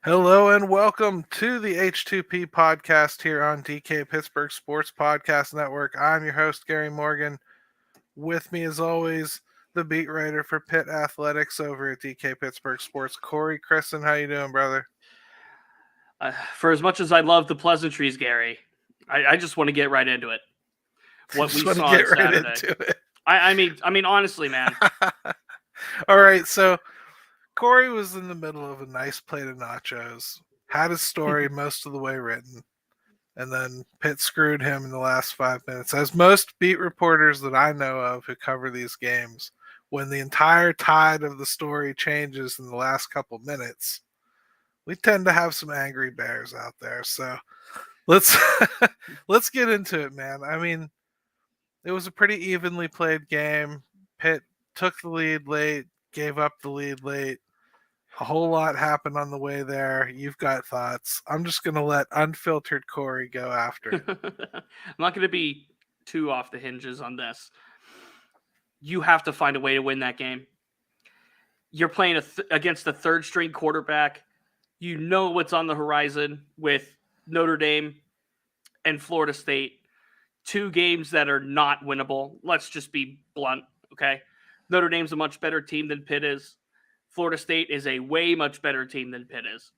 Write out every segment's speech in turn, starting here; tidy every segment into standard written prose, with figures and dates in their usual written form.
Hello and welcome to the H2P Podcast here on DK Pittsburgh Sports Podcast Network. I'm your host, Gary Morgan. With me, as always, the beat writer for Pitt Athletics over at DK Pittsburgh Sports, Crisan. How you doing, brother? For as much as I love the pleasantries, Gary, I just want to get right into it. What we saw on Saturday. I mean, honestly, man. All right, so Corey was in the middle of a nice plate of nachos, had his story most of the way written, and then Pitt screwed him in the last 5 minutes. As most beat reporters that I know of who cover these games, when the entire tide of the story changes in the last couple minutes, we tend to have some angry bears out there. So let's let's get into it, man. I mean, it was a pretty evenly played game. Pitt took the lead late, gave up the lead late. A whole lot happened on the way there. You've got thoughts. I'm just going to let unfiltered Corey go after it. I'm not going to be too off the hinges on this. You have to find a way to win that game. You're playing against a third-string quarterback. You know what's on the horizon with Notre Dame and Florida State. Two games that are not winnable. Let's just be blunt, okay? Notre Dame's a much better team than Pitt is. Florida State is a way much better team than Pitt is.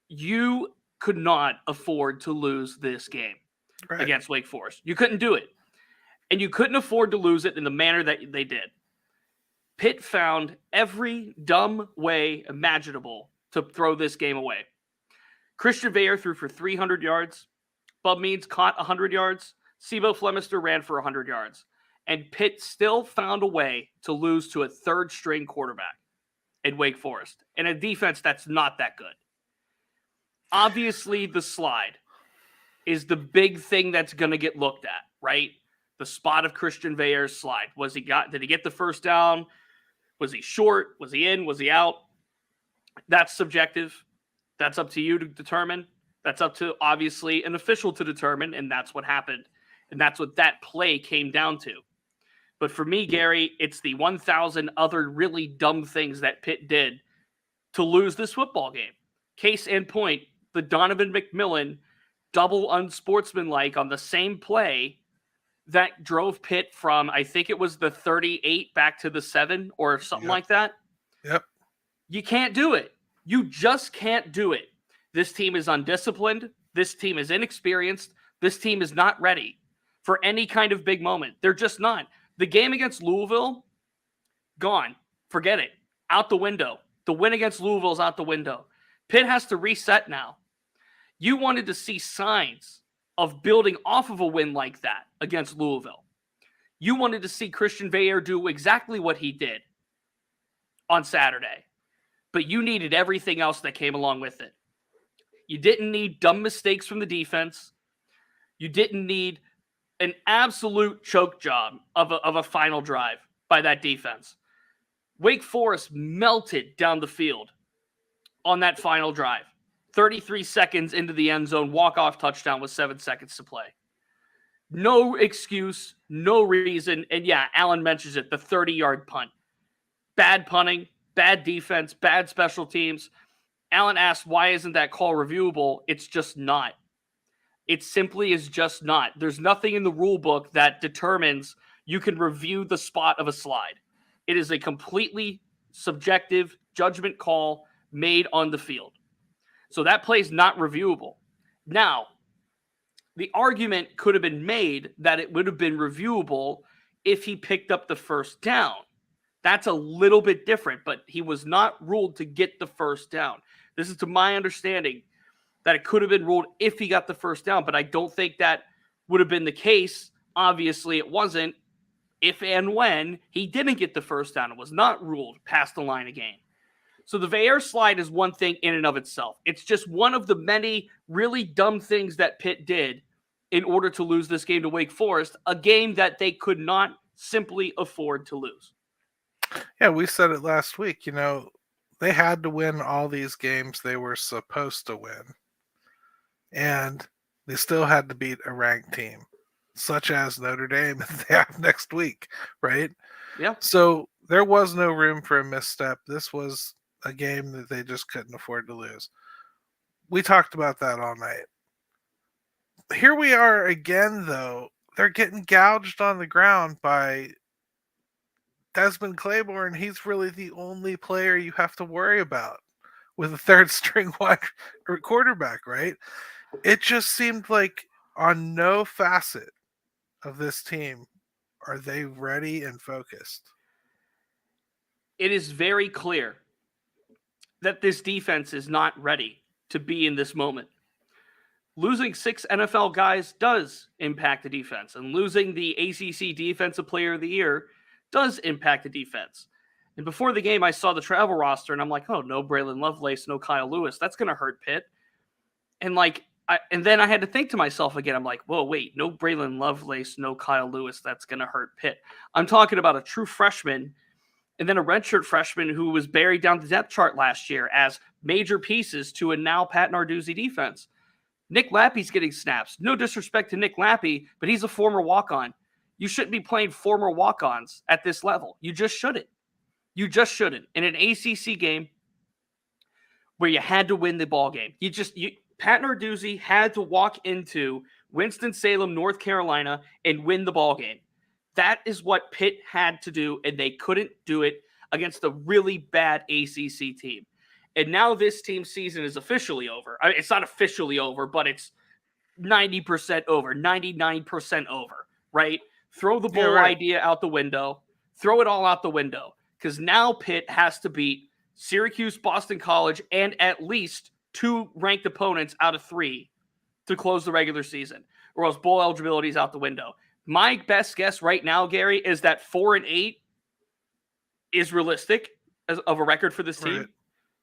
You could not afford to lose this game against Wake Forest. You couldn't do it. And you couldn't afford to lose it in the manner that they did. Pitt found every dumb way imaginable to throw this game away. Christian Veilleux threw for 300 yards. Bub Means caught 100 yards. Sibo Flemister ran for 100 yards. And Pitt still found a way to lose to a third-string quarterback in Wake Forest, and a defense that's not that good. Obviously, the slide is the big thing that's going to get looked at, right? The spot of Christian Veilleux's slide. Did he get the first down? Was he short? Was he in? Was he out? That's subjective. That's up to you to determine. That's up to, obviously, an official to determine, and that's what happened. And that's what that play came down to. But for me, Gary, it's the 1,000 other really dumb things that Pitt did to lose this football game. Case in point, the Donovan McMillan double unsportsmanlike on the same play that drove Pitt from, I think it was the 38 back to the 7 or something like that. Yep. You can't do it. You just can't do it. This team is undisciplined. This team is inexperienced. This team is not ready for any kind of big moment. They're just not. The game against Louisville, gone. Forget it. Out the window. The win against Louisville is out the window. Pitt has to reset now. You wanted to see signs of building off of a win like that against Louisville. You wanted to see Christian Veilleux do exactly what he did on Saturday. But you needed everything else that came along with it. You didn't need dumb mistakes from the defense. You didn't need an absolute choke job of a final drive by that defense. Wake Forest melted down the field on that final drive. 33 seconds into the end zone, walk-off touchdown with 7 seconds to play. No excuse, no reason. And yeah, Allen mentions it, the 30-yard punt. Bad punting, bad defense, bad special teams. Allen asked, why isn't that call reviewable? It's just not. It simply is just not. There's nothing in the rule book that determines you can review the spot of a slide. It is a completely subjective judgment call made on the field. So that play is not reviewable. Now, the argument could have been made that it would have been reviewable if he picked up the first down. That's a little bit different, but he was not ruled to get the first down. This is to my understanding that it could have been ruled if he got the first down, but I don't think that would have been the case. Obviously, it wasn't if and when he didn't get the first down. It was not ruled past the line of game. So the Veilleux slide is one thing in and of itself. It's just one of the many really dumb things that Pitt did in order to lose this game to Wake Forest, a game that they could not simply afford to lose. Yeah, we said it last week. You know, they had to win all these games they were supposed to win. And they still had to beat a ranked team, such as Notre Dame that they have next week, right? Yeah. So there was no room for a misstep. This was a game that they just couldn't afford to lose. We talked about that all night. Here we are again, though. They're getting gouged on the ground by Desmond Claiborne. He's really the only player you have to worry about with a third string wide or quarterback, right? It just seemed like on no facet of this team are they ready and focused. It is very clear that this defense is not ready to be in this moment. Losing 6 NFL guys does impact the defense, and losing the ACC Defensive Player of the Year does impact the defense. And before the game, I saw the travel roster, and I'm like, oh, no Braylon Lovelace, no Kyle Lewis. That's going to hurt Pitt. And and then I had to think to myself again. I'm like, whoa, wait, no Braylon Lovelace, no Kyle Lewis. That's going to hurt Pitt. I'm talking about a true freshman and then a redshirt freshman who was buried down the depth chart last year as major pieces to a now Pat Narduzzi defense. Nick Lappy's getting snaps. No disrespect to Nick Lappy, but he's a former walk-on. You shouldn't be playing former walk-ons at this level. You just shouldn't. You just shouldn't. In an ACC game where you had to win the ball game, Pat Narduzzi had to walk into Winston-Salem, North Carolina, and win the ball game. That is what Pitt had to do, and they couldn't do it against a really bad ACC team. And now this team's season is officially over. I mean, it's not officially over, but it's 90% over, 99% over, right? Throw the bowl idea out the window. Throw it all out the window. Because now Pitt has to beat Syracuse, Boston College, and at least 2 ranked opponents out of 3 to close the regular season, or else bowl eligibility is out the window. My best guess right now, Gary, is that 4-8 is realistic of a record for this team. Right.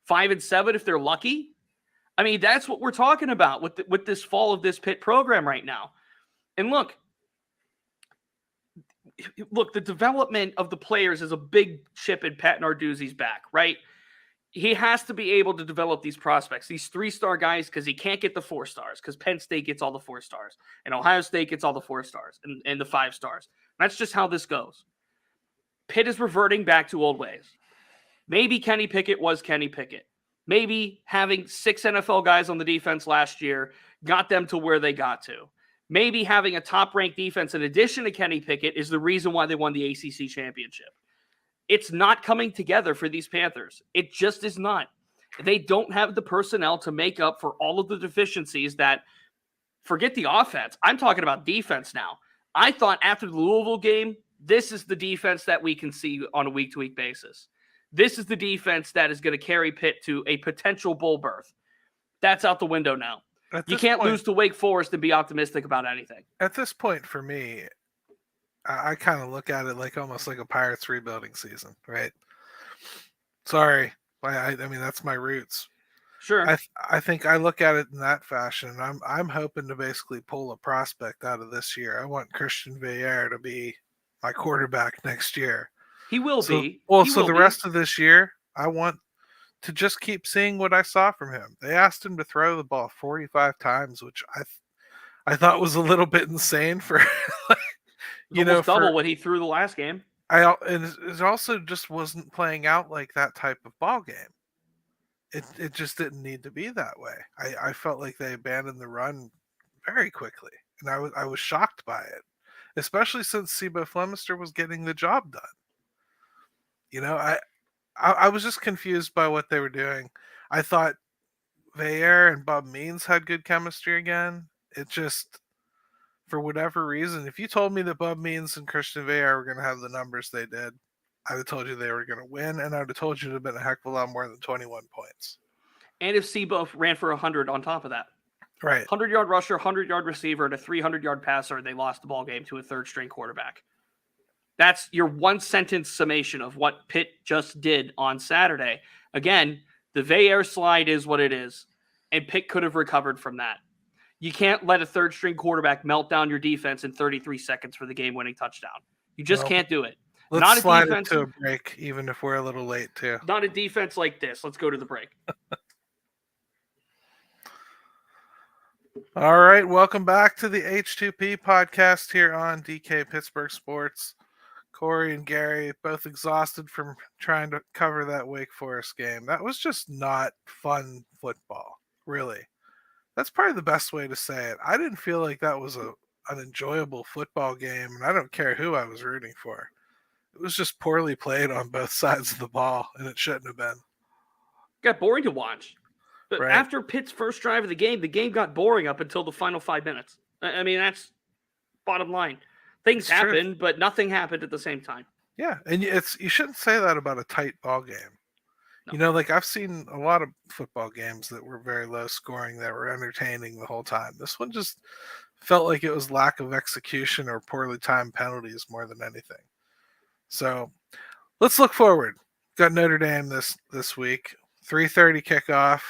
5-7 if they're lucky. I mean, that's what we're talking about with this fall of this Pitt program right now. And look, the development of the players is a big chip in Pat Narduzzi's back, right? He has to be able to develop these prospects, these 3-star guys, because he can't get the 4 stars, because Penn State gets all the 4 stars, and Ohio State gets all the 4 stars and the 5 stars. That's just how this goes. Pitt is reverting back to old ways. Maybe Kenny Pickett was Kenny Pickett. Maybe having 6 NFL guys on the defense last year got them to where they got to. Maybe having a top-ranked defense in addition to Kenny Pickett is the reason why they won the ACC championship. It's not coming together for these Panthers. It just is not. They don't have the personnel to make up for all of the deficiencies that, forget the offense. I'm talking about defense now. I thought after the Louisville game, this is the defense that we can see on a week-to-week basis. This is the defense that is going to carry Pitt to a potential bowl berth. That's out the window now. You can't lose to Wake Forest and be optimistic about anything. At this point, for me, I kind of look at it like almost like a Pirates rebuilding season, right? Sorry. I mean, that's my roots. Sure. I think I look at it in that fashion. I'm hoping to basically pull a prospect out of this year. I want Christian Veillere to be my quarterback next year. He will be. Well, so the rest of this year, I want to just keep seeing what I saw from him. They asked him to throw the ball 45 times, which I thought was a little bit insane for double what he threw the last game. And it also just wasn't playing out like that type of ball game. It just didn't need to be that way. I felt like they abandoned the run very quickly, and I was shocked by it, especially since Sebo Flemister was getting the job done. I was just confused by what they were doing. I thought Veillere and Bob Means had good chemistry again. It just, for whatever reason, if you told me that Bob Means and Christian Veillere were going to have the numbers they did, I would have told you they were going to win, and I would have told you it would have been a heck of a lot more than 21 points. And if Sebo ran for 100 on top of that. Right. 100-yard rusher, 100-yard receiver, and a 300-yard passer, they lost the ball game to a third-string quarterback. That's your one-sentence summation of what Pitt just did on Saturday. Again, the Veillere slide is what it is, and Pitt could have recovered from that. You can't let a third-string quarterback melt down your defense in 33 seconds for the game-winning touchdown. You just can't do it. Let's slide it to a break, even if we're a little late, too. Not a defense like this. Let's go to the break. All right, welcome back to the H2P Podcast here on DK Pittsburgh Sports. Corey and Gary both exhausted from trying to cover that Wake Forest game. That was just not fun football, really. That's probably the best way to say it. I didn't feel like that was an enjoyable football game, and I don't care who I was rooting for. It was just poorly played on both sides of the ball, and it shouldn't have been. Got boring to watch. But Right. after Pitt's first drive of the game got boring up until the final 5 minutes. I mean, that's bottom line. Things It's true. happened, but nothing happened at the same time. Yeah, and you shouldn't say that about a tight ball game. No. Like I've seen a lot of football games that were very low scoring that were entertaining the whole time. This one just felt like it was lack of execution or poorly timed penalties more than anything. So let's look forward. Got Notre Dame this week. 3:30 kickoff.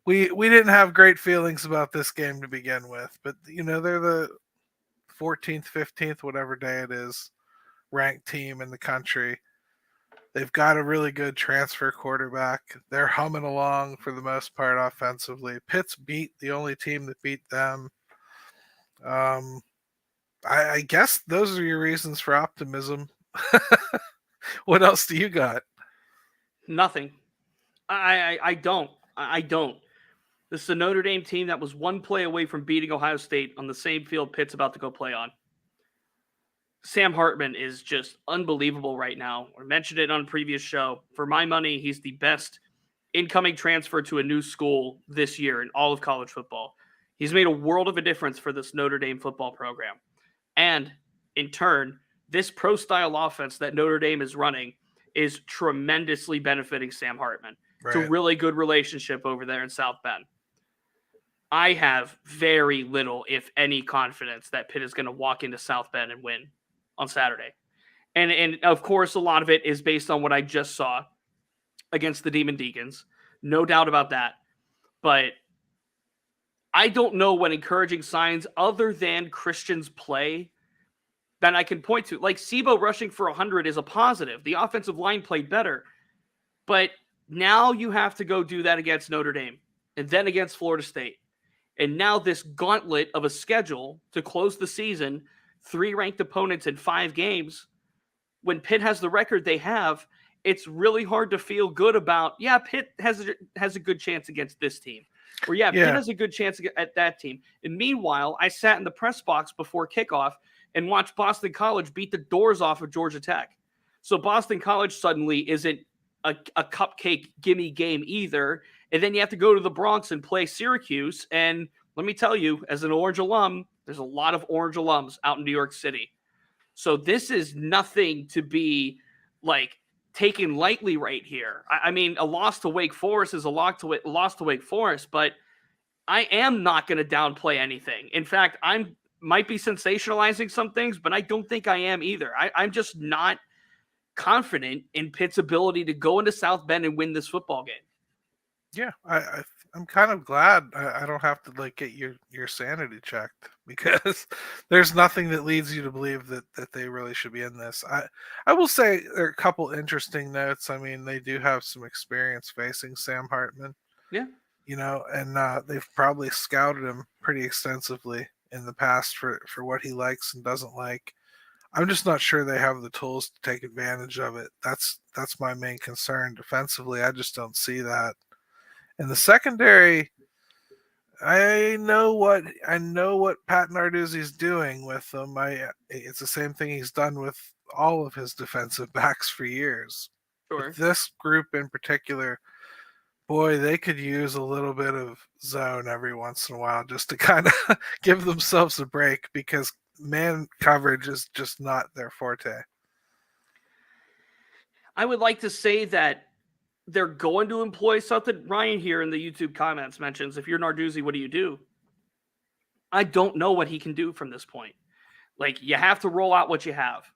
We didn't have great feelings about this game to begin with, but they're the 14th, 15th, whatever day it is, ranked team in the country. They've got a really good transfer quarterback. They're humming along for the most part offensively. Pitt's beat the only team that beat them. I guess those are your reasons for optimism. What else do you got? Nothing. I don't. I don't. This is a Notre Dame team that was one play away from beating Ohio State on the same field Pitt's about to go play on. Sam Hartman is just unbelievable right now. I mentioned it on a previous show. For my money, he's the best incoming transfer to a new school this year in all of college football. He's made a world of a difference for this Notre Dame football program. And in turn, this pro-style offense that Notre Dame is running is tremendously benefiting Sam Hartman. Right. It's a really good relationship over there in South Bend. I have very little, if any, confidence that Pitt is going to walk into South Bend and win on Saturday. And of course, a lot of it is based on what I just saw against the Demon Deacons. No doubt about that. But I don't know what encouraging signs other than Christian's play that I can point to. Like Sebo rushing for 100 is a positive. The offensive line played better. But now you have to go do that against Notre Dame and then against Florida State. And now this gauntlet of a schedule to close the season, 3 ranked opponents in 5 games. When Pitt has the record they have, it's really hard to feel good about, Pitt has a good chance against this team. Or Pitt has a good chance at that team. And meanwhile, I sat in the press box before kickoff and watched Boston College beat the doors off of Georgia Tech. So Boston College suddenly isn't a cupcake gimme game either. And then you have to go to the Bronx and play Syracuse. And let me tell you, as an Orange alum, there's a lot of Orange alums out in New York City. So this is nothing to be like taken lightly right here. I mean, a loss to Wake Forest is a loss to Wake Forest, but I am not going to downplay anything. In fact, might be sensationalizing some things, but I don't think I am either. I'm just not confident in Pitt's ability to go into South Bend and win this football game. Yeah, I'm kind of glad I don't have to get your sanity checked, because there's nothing that leads you to believe that they really should be in this. I will say there are a couple interesting notes. I mean, they do have some experience facing Sam Hartman. Yeah. And they've probably scouted him pretty extensively in the past for what he likes and doesn't like. I'm just not sure they have the tools to take advantage of it. That's my main concern. Defensively, I just don't see that. In the secondary, I know what Pat Narduzzi's doing with them. It's the same thing he's done with all of his defensive backs for years. Sure. With this group in particular, boy, they could use a little bit of zone every once in a while just to kind of give themselves a break, because man coverage is just not their forte. I would like to say that they're going to employ something. Ryan here in the YouTube comments mentions, if you're Narduzzi, what do you do? I don't know what he can do from this point. You have to roll out what you have.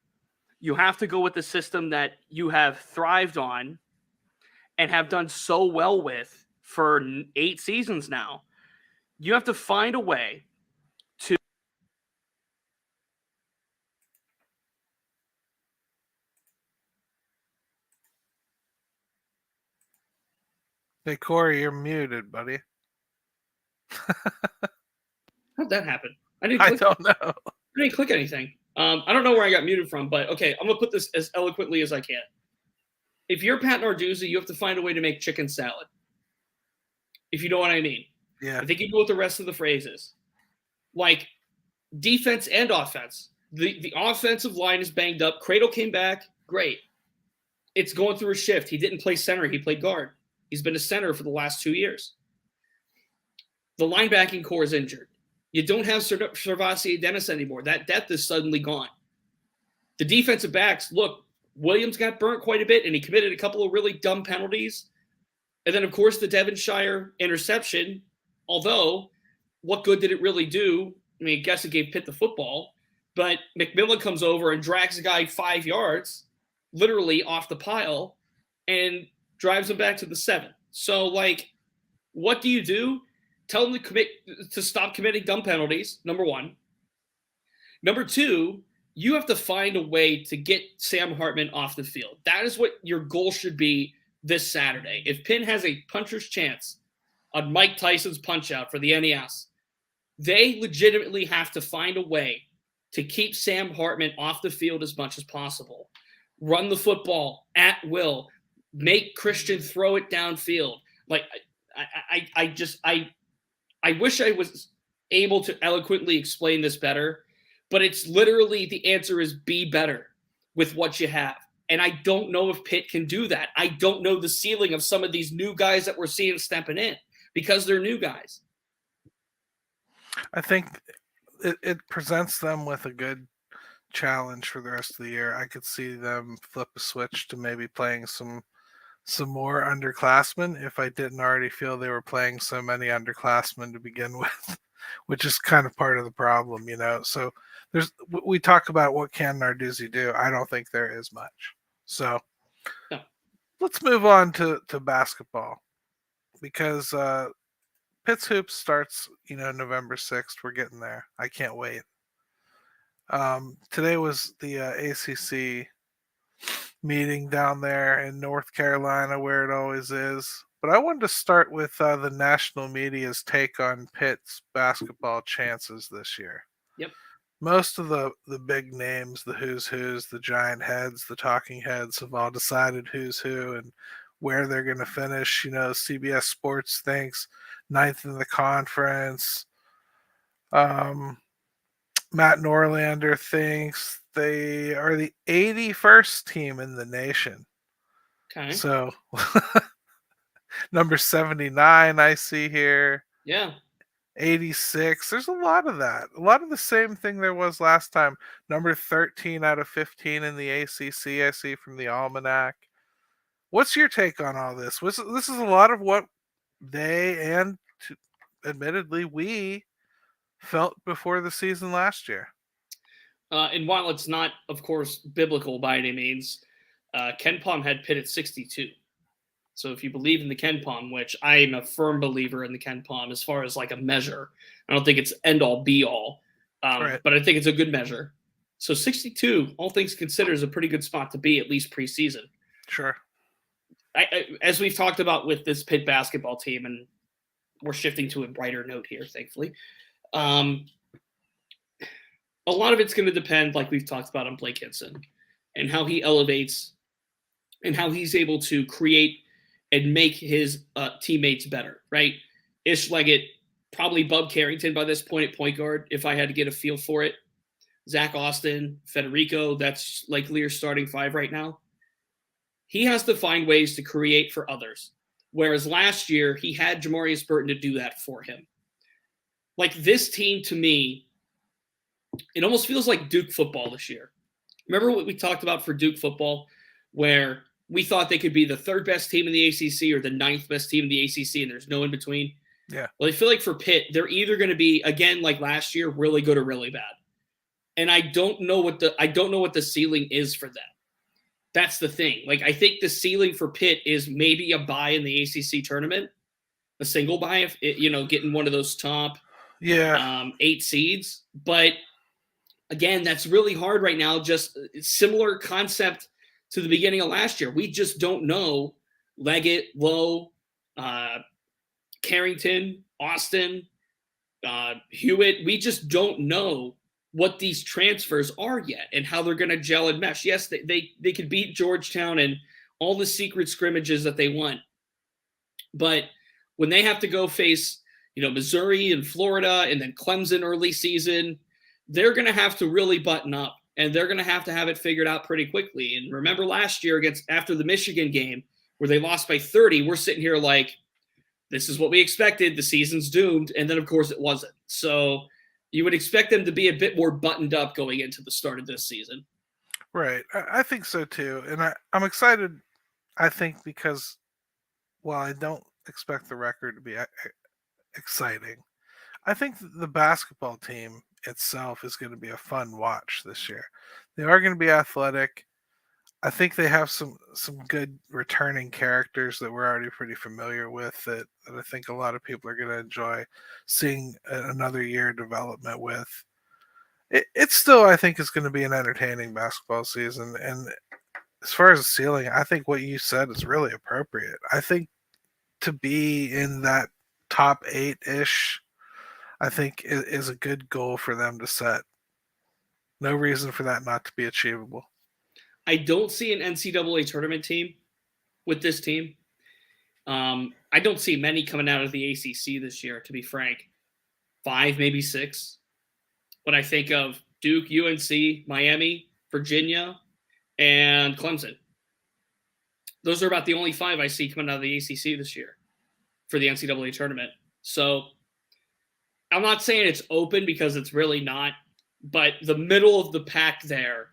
You have to go with the system that you have thrived on and have done so well with for 8 seasons now. You have to find a way to. Hey, Corey, you're muted, buddy. How'd that happen? I don't know. I didn't click anything. I don't know where I got muted from, but okay, I'm going to put this as eloquently as I can. If you're Pat Narduzzi, you have to find a way to make chicken salad. If you know what I mean. Yeah. I think you know what the rest of the phrase is. Like, defense and offense. The offensive line is banged up. Cradle came back. Great. It's going through a shift. He didn't play center. He played guard. He's been a center for the last 2 years. The linebacking core is injured. You don't have Servasi Dennis anymore. That depth is suddenly gone. The defensive backs, look, Williams got burnt quite a bit, and he committed a couple of really dumb penalties. And then, of course, the Devonshire interception, although what good did it really do? I mean, I guess it gave Pitt the football, but McMillan comes over and drags a guy 5 yards, literally off the pile, and drives him back to the 7. So, like, what do you do? Tell them to stop committing dumb penalties, number one. Number two, you have to find a way to get Sam Hartman off the field. That is what your goal should be this Saturday. If Penn has a puncher's chance on Mike Tyson's punch-out for the NES, they legitimately have to find a way to keep Sam Hartman off the field as much as possible. Run the football at will. Make Christian throw it downfield. Like, I wish I was able to eloquently explain this better, but it's literally the answer is be better with what you have. And I don't know if Pitt can do that. I don't know the ceiling of some of these new guys that we're seeing stepping in because they're new guys. I think it presents them with a good challenge for the rest of the year. I could see them flip a switch to maybe playing some more underclassmen if I didn't already feel they were playing so many underclassmen to begin with, which is kind of part of the problem, you know. So we talk about what can Narduzzi do. I don't think there is much. So let's move on to basketball because Pitt's Hoops starts, November 6th. We're getting there. I can't wait. Today was the ACC meeting down there in North Carolina where it always is. But I wanted to start with the national media's take on Pitt's basketball chances this year. Yep. Most of the big names, the who's, the giant heads, the talking heads have all decided who's who and where they're going to finish. CBS Sports thinks 9th in the conference. Matt Norlander thinks they are the 81st team in the nation. Okay. So number 79 I see here. Yeah. 86. There's a lot of that. A lot of the same thing there was last time. Number 13 out of 15 in the ACC I see from the Almanac. What's your take on all this? This is a lot of what they and admittedly we felt before the season last year. And while it's not, of course, biblical by any means, Ken Pom had Pitt at 62. So if you believe in the Ken Pom, which I am a firm believer in the Ken Pom as far as like a measure, I don't think it's end all be all, Right. but I think it's a good measure. So 62, all things considered, is a pretty good spot to be, at least preseason. Sure. As we've talked about with this Pitt basketball team, and we're shifting to a brighter note here, thankfully. A lot of it's going to depend, like we've talked about, on Blake Hinson and how he elevates and how he's able to create and make his teammates better, right? Ish Leggett, probably Bub Carrington by this point at point guard, if I had to get a feel for it. Zach Austin, Federico, that's likely your starting 5 right now. He has to find ways to create for others. Whereas last year, he had Jamarius Burton to do that for him. Like, this team, to me, it almost feels like Duke football this year. Remember what we talked about for Duke football, where we thought they could be the 3rd best team in the ACC or the 9th best team in the ACC, and there's no in between? Yeah. Well, I feel like for Pitt, they're either going to be, again, like last year, really good or really bad. And I don't know what the ceiling is for them. That's the thing. Like, I think the ceiling for Pitt is maybe a bye in the ACC tournament, a single bye, getting one of those top 8 seeds. But again, that's really hard right now. Just similar concept to the beginning of last year. We just don't know Leggett, Lowe, Carrington, Austin, Hewitt. We just don't know what these transfers are yet and how they're going to gel and mesh. Yes, they could beat Georgetown and all the secret scrimmages that they want. But when they have to go face, Missouri and Florida and then Clemson early season, they're going to have to really button up and they're going to have it figured out pretty quickly. And remember last year after the Michigan game where they lost by 30, we're sitting here like, this is what we expected. The season's doomed. And then, of course, it wasn't. So you would expect them to be a bit more buttoned up going into the start of this season. Right. I think so, too. And I'm excited, I think, because while I don't expect the record to be exciting, I think the basketball team itself is going to be a fun watch this year. They are going to be athletic. I think they have some good returning characters that we're already pretty familiar with that I think a lot of people are going to enjoy seeing another year of development with. It still, I think, is going to be an entertaining basketball season. And as far as the ceiling, I think what you said is really appropriate. I think to be in that top 8-ish, I think is a good goal for them to set. No reason for that not to be achievable. I don't see an NCAA tournament team with this team. I don't see many coming out of the ACC this year, to be frank. 5, maybe 6. When I think of Duke, UNC, Miami, Virginia, and Clemson. Those are about the only 5 I see coming out of the ACC this year for the NCAA tournament. So I'm not saying it's open because it's really not, but the middle of the pack there,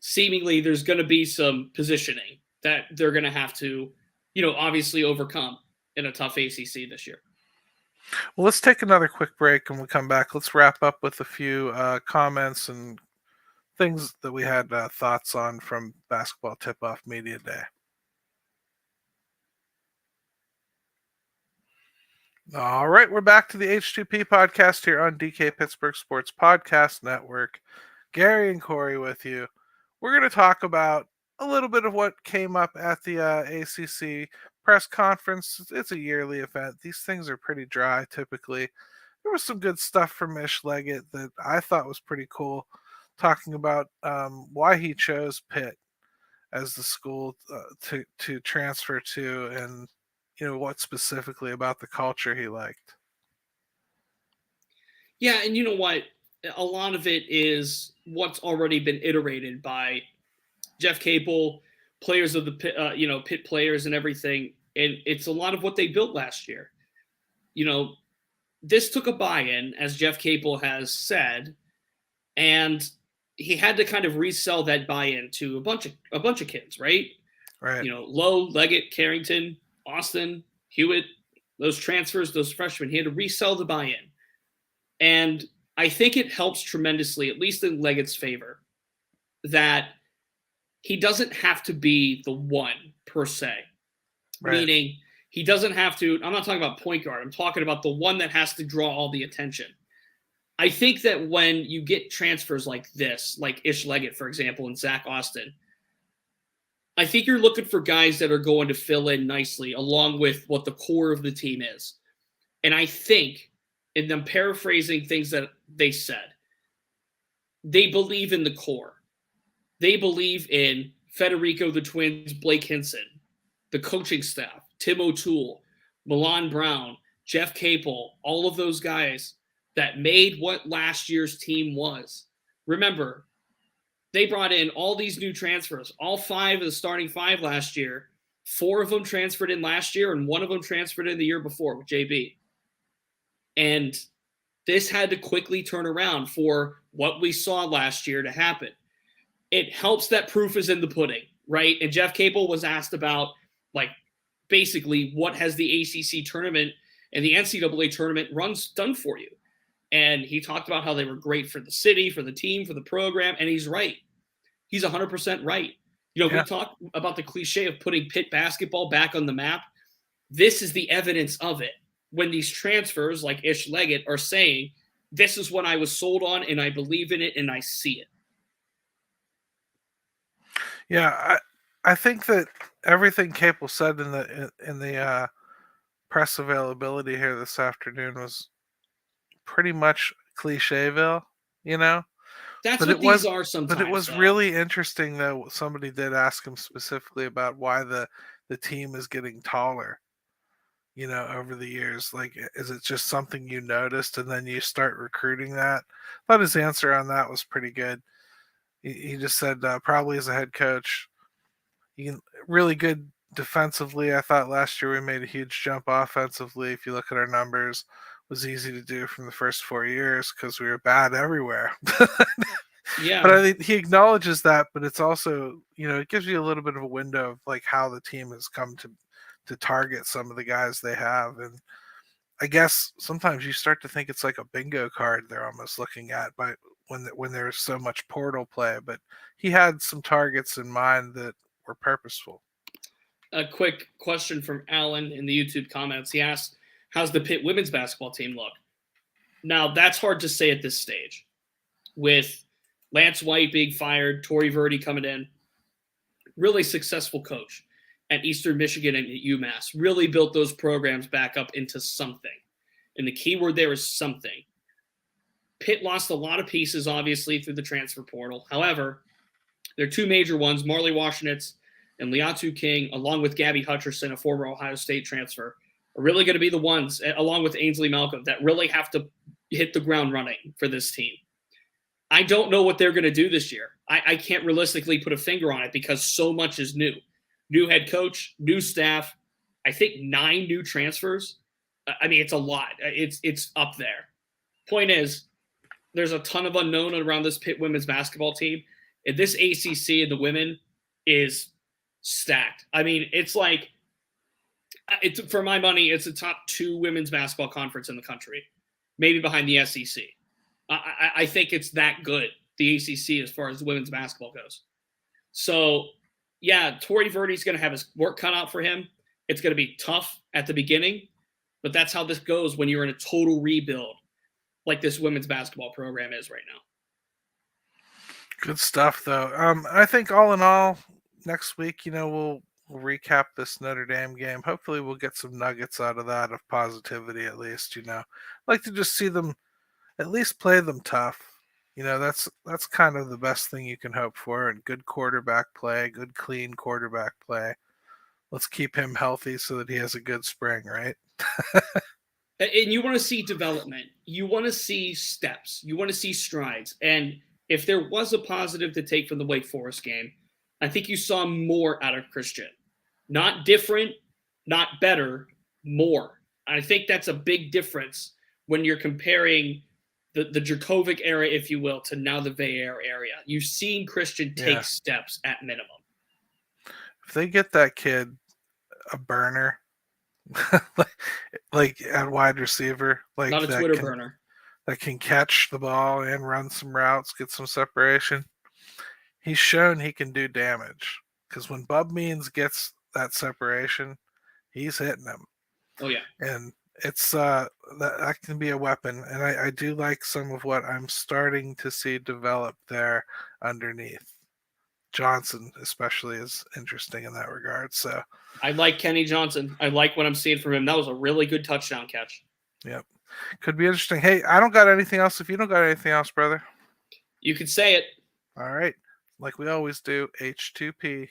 seemingly there's going to be some positioning that they're going to have to, obviously overcome in a tough ACC this year. Well, let's take another quick break and we'll come back. Let's wrap up with a few comments and things that we had thoughts on from Basketball Tip-Off Media Day. All right, we're back to the H2P Podcast here on DK Pittsburgh Sports Podcast Network. Gary and Corey with you. We're going to talk about a little bit of what came up at the ACC press conference. It's a yearly event. These things are pretty dry typically. There was some good stuff from Ish Leggett that I thought was pretty cool, talking about why he chose Pitt as the school to transfer to, and what specifically about the culture he liked. Yeah, and you know what? A lot of it is what's already been iterated by Jeff Capel, players of the Pitt players and everything. And it's a lot of what they built last year. This took a buy-in, as Jeff Capel has said, and he had to kind of resell that buy-in to a bunch of kids, right? Right. Lowe, Leggett, Carrington, Austin, Hewitt, those transfers, those freshmen. He had to resell the buy-in. And I think it helps tremendously, at least in Leggett's favor, that he doesn't have to be the one per se. Right. Meaning he doesn't have to, I'm not talking about point guard. I'm talking about the one that has to draw all the attention. I think that when you get transfers like this, like Ish Leggett, for example, and Zach Austin, I think you're looking for guys that are going to fill in nicely along with what the core of the team is. And I think, in them paraphrasing things that they said, they believe in the core. They believe in Federico the Twins, Blake Hinson, the coaching staff, Tim O'Toole, Milan Brown, Jeff Capel, all of those guys that made what last year's team was. Remember, they brought in all these new transfers, all 5 of the starting 5 last year. 4 of them transferred in last year, and 1 of them transferred in the year before with JB. And this had to quickly turn around for what we saw last year to happen. It helps that proof is in the pudding, right? And Jeff Capel was asked about, basically, what has the ACC tournament and the NCAA tournament runs done for you? And he talked about how they were great for the city, for the team, for the program, and he's right. He's 100% right. We talk about the cliche of putting Pitt basketball back on the map. This is the evidence of it. When these transfers like Ish Leggett are saying, this is what I was sold on and I believe in it and I see it. Yeah, I think that everything Capel said in the press availability here this afternoon was pretty much clichéville, That's what these are sometimes. But it was really interesting, though. Somebody did ask him specifically about why the team is getting taller. over the years? Like, is it just something you noticed and then you start recruiting that? I thought his answer on that was pretty good. He just said probably as a head coach, really good defensively. I thought last year we made a huge jump offensively. If you look at our numbers, it was easy to do from the first 4 years because we were bad everywhere. Yeah. But I think he acknowledges that, but it's also, it gives you a little bit of a window of like how the team has come to target some of the guys they have. And I guess sometimes you start to think it's like a bingo card they're almost looking at by when there's so much portal play. But he had some targets in mind that were purposeful. A quick question from Alan in the YouTube comments. He asked, how's the Pitt women's basketball team look? Now, that's hard to say at this stage. With Lance White being fired, Tori Verdi coming in, really successful coach at Eastern Michigan and at UMass, really built those programs back up into something. And the key word there is something. Pitt lost a lot of pieces, obviously, through the transfer portal. However, there are two major ones, Marley Washenitz and Liatu King, along with Gabby Hutcherson, a former Ohio State transfer, are really going to be the ones, along with Ainsley Malcolm, that really have to hit the ground running for this team. I don't know what they're going to do this year. I can't realistically put a finger on it because so much is new. New head coach, new staff, I think 9 new transfers. I mean, it's a lot. It's up there. Point is, there's a ton of unknown around this Pitt women's basketball team. And this ACC and the women is stacked. I mean, it's like, for my money, it's the top 2 women's basketball conference in the country, maybe behind the SEC. I think it's that good, the ACC, as far as women's basketball goes. So, yeah, Tori Verdi's going to have his work cut out for him. It's going to be tough at the beginning, but that's how this goes when you're in a total rebuild like this women's basketball program is right now. Good stuff, though. I think all in all, next week, we'll recap this Notre Dame game. Hopefully we'll get some nuggets out of that, of positivity at least. I'd like to just see them at least play them tough. That's kind of the best thing you can hope for. And good quarterback play, good clean quarterback play. Let's keep him healthy so that he has a good spring, right? And you want to see development. You want to see steps. You want to see strides. And if there was a positive to take from the Wake Forest game, I think you saw more out of Christian. Not different, not better, more. I think that's a big difference when you're comparing the Djokovic era, if you will, to now the Veer area. You've seen Christian take steps at minimum. If they get that kid a burner, like at wide receiver, like not a Twitter burner, that can catch the ball and run some routes, get some separation, he's shown he can do damage. Because when Bub Means gets that separation, he's hitting him. Oh yeah, and it's that can be a weapon. And I do like some of what I'm starting to see develop there underneath. Johnson especially is interesting in that regard. So I like Kenny Johnson. I like what I'm seeing from him. That was a really good touchdown catch. Yep. Could be interesting. Hey, I don't got anything else. If you don't got anything else, brother, you could say it. All right. Like we always do, H2P.